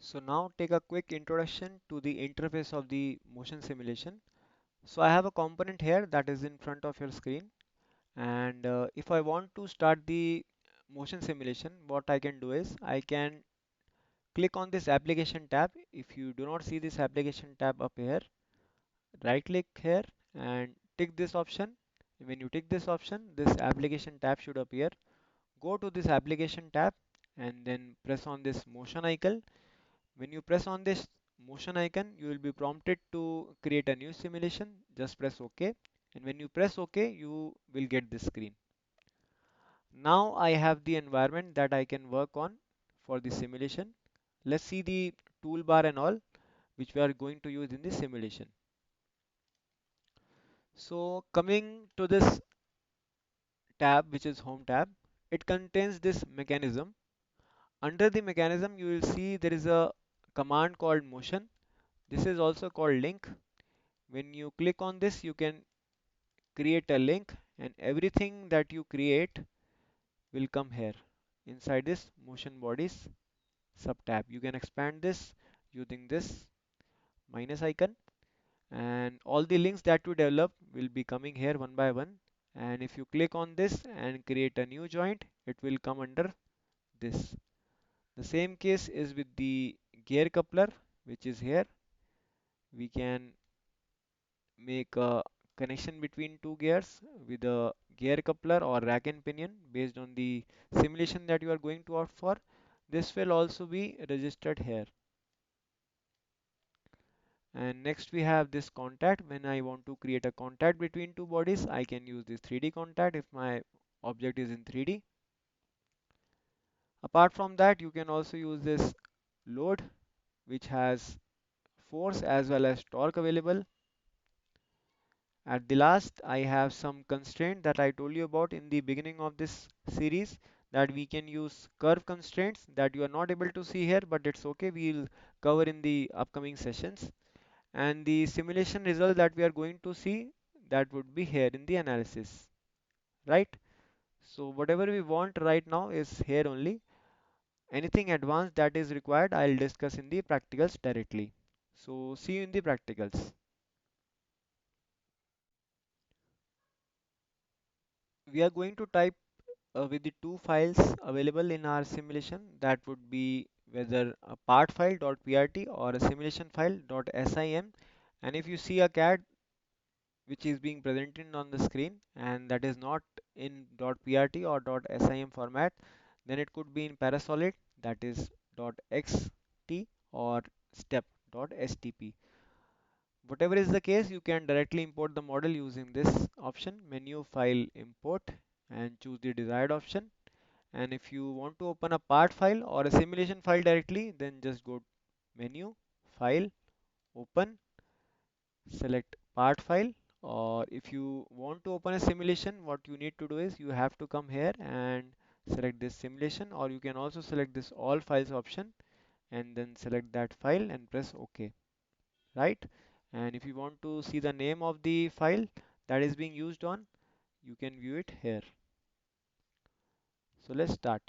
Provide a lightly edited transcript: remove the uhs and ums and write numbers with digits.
So now take a quick introduction to the interface of the motion simulation. So I have a component here that is in front of your screen, and if I want to start the motion simulation, what I can do is I can click on this application tab. If you do not see this application tab up here, right click here and tick this option. When you tick this option, this application tab should appear. Go to this application tab and then press on this motion icon. When you press on this motion icon, you will be prompted to create a new simulation. Just press OK. And when you press OK, you will get this screen. Now I have the environment that I can work on for the simulation. Let's see the toolbar and all which we are going to use in the simulation. So coming to this tab, which is home tab, it contains this mechanism. Under the mechanism, you will see there is a command called motion. This is also called link. When you click on this, you can create a link, and everything that you create will come here inside this motion bodies sub tab. You can expand this using this minus icon, and all the links that you develop will be coming here one by one. And if you click on this and create a new joint, it will come under this. The same case is with the gear coupler, which is here. We can make a connection between two gears with a gear coupler or rack and pinion based on the simulation that you are going to opt for. This will also be registered here. And next we have this contact. When I want to create a contact between two bodies, I can use this 3D contact if my object is in 3D. Apart from that, you can also use this load, which has force as well as torque available. At the last, I have some constraint that I told you about in the beginning of this series, that we can use curve constraints that you are not able to see here, but it's okay. We'll cover in the upcoming sessions. And the simulation result that we are going to see, that would be here in the analysis, right? So whatever we want right now is here only. Anything advanced that is required, I'll discuss in the practicals directly. So see you in the practicals. We are going to type with the two files available in our simulation, that would be whether a part file.prt or a simulation file.sim. And if you see a CAD which is being presented on the screen and that is not in .prt or .sim format, then it could be in Parasolid, that is .xt or step.stp. Whatever is the case, you can directly import the model using this option, menu file import, and choose the desired option. And if you want to open a part file or a simulation file directly, then just go menu, file, open, select part file. Or if you want to open a simulation, what you need to do is you have to come here and select this simulation, or you can also select this all files option and then select that file and press OK, right? And if you want to see the name of the file that is being used on, you can view it here. So let's start.